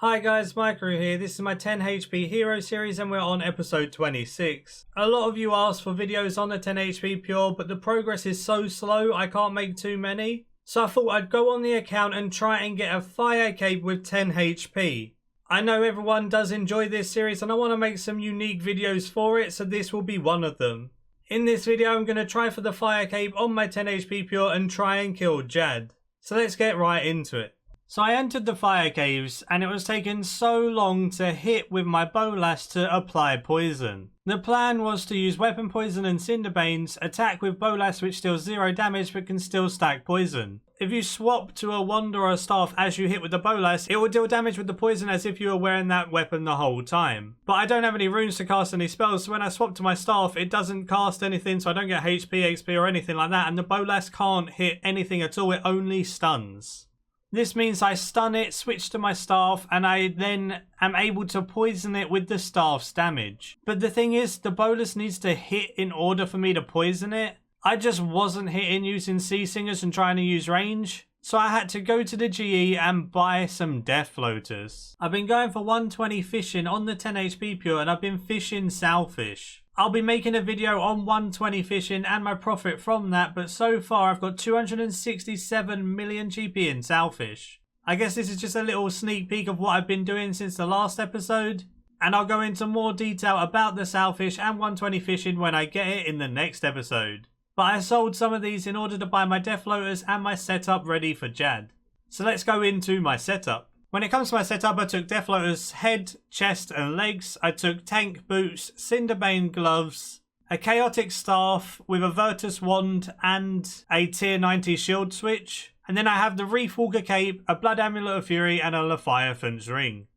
Hi guys, Maikeru here. This is my 10 HP hero series and we're on episode 26. A lot of you asked for videos on the 10 HP pure, but the progress is so slow I can't make too many. So I thought I'd go on the account and try and get a fire cape with 10 HP. I know everyone does enjoy this series and I want to make some unique videos for it, so this will be one of them. In this video I'm going to try for the fire cape on my 10 HP pure and try and kill Jad. So let's get right into it. So I entered the fire caves and it was taking so long to hit with my bolas to apply poison. The plan was to use weapon poison and cinderbanes, attack with bolas which deals 0 damage but can still stack poison. If you swap to a wand or a staff as you hit with the bolas, it will deal damage with the poison as if you were wearing that weapon the whole time. But I don't have any runes to cast any spells, so when I swap to my staff it doesn't cast anything, so I don't get HP, XP or anything like that, and the bolas can't hit anything at all, it only stuns. This means I stun it, switch to my staff, and I then am able to poison it with the staff's damage. But the thing is, the bolas needs to hit in order for me to poison it. I just wasn't hitting using Sea Singers and trying to use range, so I had to go to the GE and buy some death floaters. I've been going for 120 fishing on the 10 HP pure and I've been fishing sourfish. I'll be making a video on 120 fishing and my profit from that, but so far I've got 267 million GP in sourfish. I guess this is just a little sneak peek of what I've been doing since the last episode, and I'll go into more detail about the sourfish and 120 fishing when I get it in the next episode. But I sold some of these in order to buy my death floaters and my setup ready for Jad. So let's go into my setup. When it comes to my setup, I took death floaters head, chest and legs. I took tank boots, cinderbane gloves, a chaotic staff with a Virtus wand and a tier 90 shield switch. And then I have the Reef Walker cape, a Blood Amulet of Fury and a Leviathan's ring.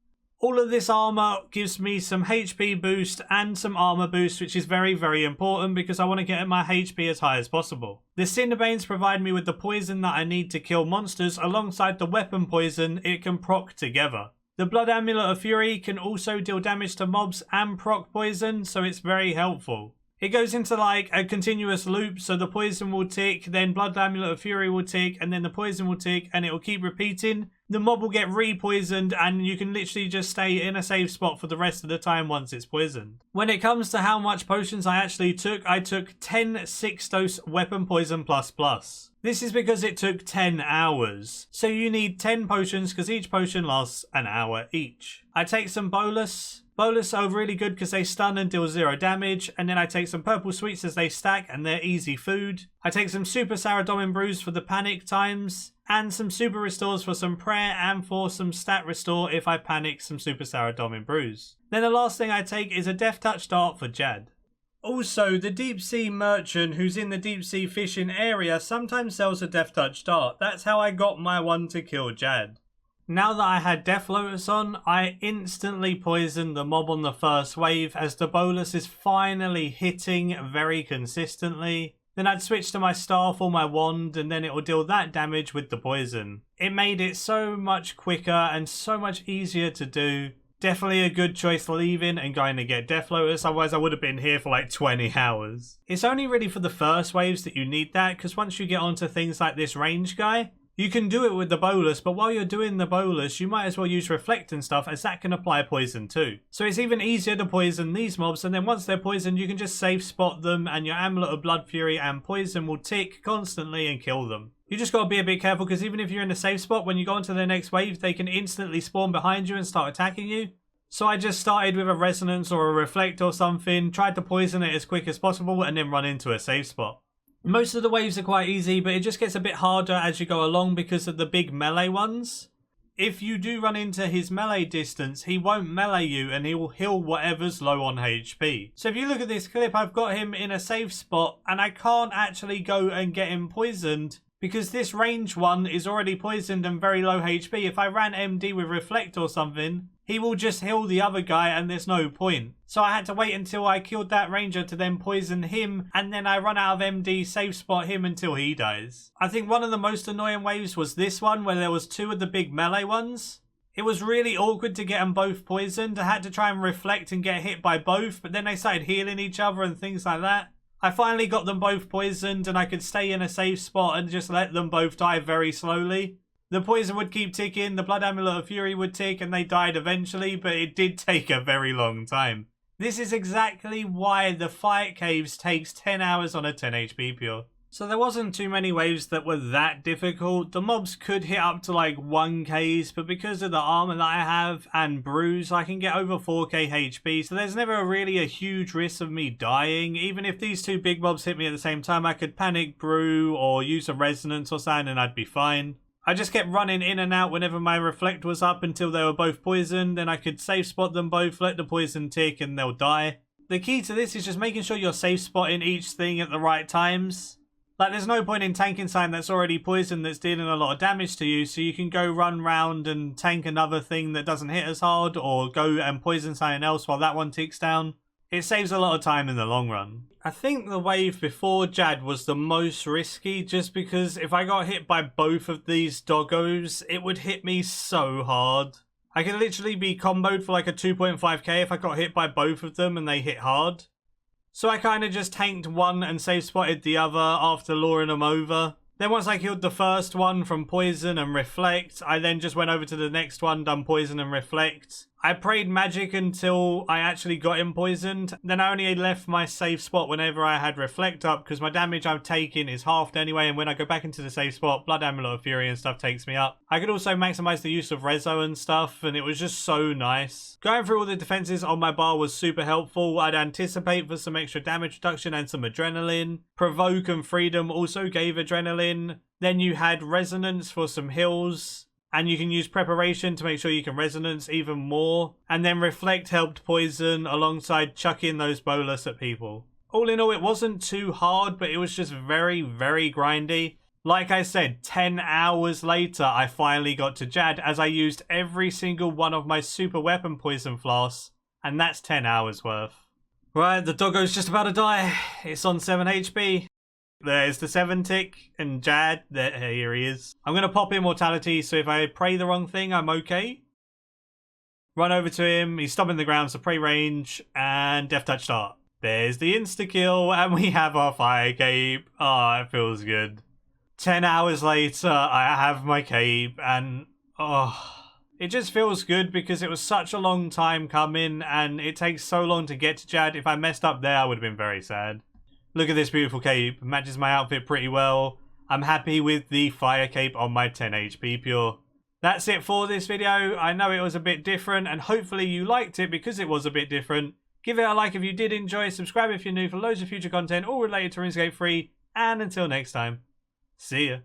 All of this armor gives me some HP boost and some armor boost, which is very, very important because I want to get my HP as high as possible. The cinderbanes provide me with the poison that I need to kill monsters alongside the weapon poison it can proc together. The Blood Amulet of Fury can also deal damage to mobs and proc poison, so it's very helpful. It goes into like a continuous loop, so the poison will tick, then Blood Amulet of Fury will tick, and then the poison will tick, and it will keep repeating. The mob will get re-poisoned, and you can literally just stay in a safe spot for the rest of the time once it's poisoned. When it comes to how much potions I actually took, I took 10 6-dose weapon poison plus. This is because it took 10 hours. So you need 10 potions because each potion lasts an hour each. I take some bolus. Bolus are really good because they stun and deal 0 damage, and then I take some purple sweets as they stack and they're easy food. I take some super Saradomin brews for the panic times, and some super restores for some prayer and for some stat restore if I panic some super Saradomin brews. Then the last thing I take is a death touch dart for Jad. Also, the deep sea merchant who's in the deep sea fishing area sometimes sells a death touch dart. That's how I got my one to kill Jad. Now that I had Death Lotus on, I instantly poisoned the mob on the first wave as the bolus is finally hitting very consistently. Then I'd switch to my staff or my wand and then it will deal that damage with the poison. It made it so much quicker and so much easier to do. Definitely a good choice leaving and going to get Death Lotus, otherwise I would have been here for like 20 hours. It's only really for the first waves that you need that, because once you get onto things like this range guy, you can do it with the bolus, but while you're doing the bolus, you might as well use reflect and stuff as that can apply poison too. So it's even easier to poison these mobs, and then once they're poisoned, you can just safe spot them and your Amulet of Blood Fury and poison will tick constantly and kill them. You just got to be a bit careful because even if you're in a safe spot, when you go into the next wave, they can instantly spawn behind you and start attacking you. So I just started with a resonance or a reflect or something, tried to poison it as quick as possible and then run into a safe spot. Most of the waves are quite easy, but it just gets a bit harder as you go along because of the big melee ones. If you do run into his melee distance, he won't melee you and he will heal whatever's low on HP. So if you look at this clip, I've got him in a safe spot and I can't actually go and get him poisoned because this range one is already poisoned and very low HP. If I ran MD with reflect or something, he will just heal the other guy and there's no point. So I had to wait until I killed that ranger to then poison him, and then I run out of MD, safe spot him until he dies. I think one of the most annoying waves was this one where there was 2 of the big melee ones. It was really awkward to get them both poisoned. I had to try and reflect and get hit by both, but then they started healing each other and things like that. I finally got them both poisoned and I could stay in a safe spot and just let them both die very slowly. The poison would keep ticking, the Blood Amulet of Fury would tick, and they died eventually, but it did take a very long time. This is exactly why the Fight Caves takes 10 hours on a 10 HP pure. So there wasn't too many waves that were that difficult. The mobs could hit up to like 1Ks, but because of the armor that I have and bruise, I can get over 4k HP, so there's never really a huge risk of me dying. Even if these two big mobs hit me at the same time, I could panic brew or use a resonance or something and I'd be fine. I just kept running in and out whenever my reflect was up until they were both poisoned, then I could safe spot them both, let the poison tick, and they'll die. The key to this is just making sure you're safe spotting each thing at the right times. Like, there's no point in tanking something that's already poisoned that's dealing a lot of damage to you, so you can go run round and tank another thing that doesn't hit as hard, or go and poison something else while that one ticks down. It saves a lot of time in the long run. I think the wave before Jad was the most risky, just because if I got hit by both of these doggos, it would hit me so hard. I could literally be comboed for like a 2.5k if I got hit by both of them and they hit hard. So I kind of just tanked one and safe spotted the other after luring them over. Then once I killed the first one from poison and reflect, I then just went over to the next one, done poison and reflect. I prayed magic until I actually got him poisoned. Then I only left my safe spot whenever I had reflect up, because my damage I'm taking is halved anyway, and when I go back into the safe spot, Blood Amulet of Fury and stuff takes me up. I could also maximize the use of Rezo and stuff, and it was just so nice. Going through all the defenses on my bar was super helpful. I'd anticipate for some extra damage reduction and some adrenaline. Provoke and Freedom also gave adrenaline. Then you had Resonance for some heals. And you can use Preparation to make sure you can Resonance even more. And then Reflect helped poison alongside chucking those bolus at people. All in all, it wasn't too hard, but it was just very, very grindy. Like I said, 10 hours later, I finally got to Jad as I used every single one of my super weapon poison flasks. And that's 10 hours worth. Right, the doggo's just about to die. It's on 7 HP. There's the 7 tick and Jad. Here he is. I'm going to pop Immortality, so if I pray the wrong thing, I'm okay. Run over to him. He's stomping the ground, so pray range and Death Touch start. There's the insta-kill, and we have our fire cape. Oh, it feels good. 10 hours later, I have my cape, and it just feels good because it was such a long time coming, and it takes so long to get to Jad. If I messed up there, I would have been very sad. Look at this beautiful cape. Matches my outfit pretty well. I'm happy with the fire cape on my 10 HP pure. That's it for this video. I know it was a bit different, and hopefully you liked it because it was a bit different. Give it a like if you did enjoy. Subscribe if you're new for loads of future content all related to RuneScape 3. And until next time, see ya.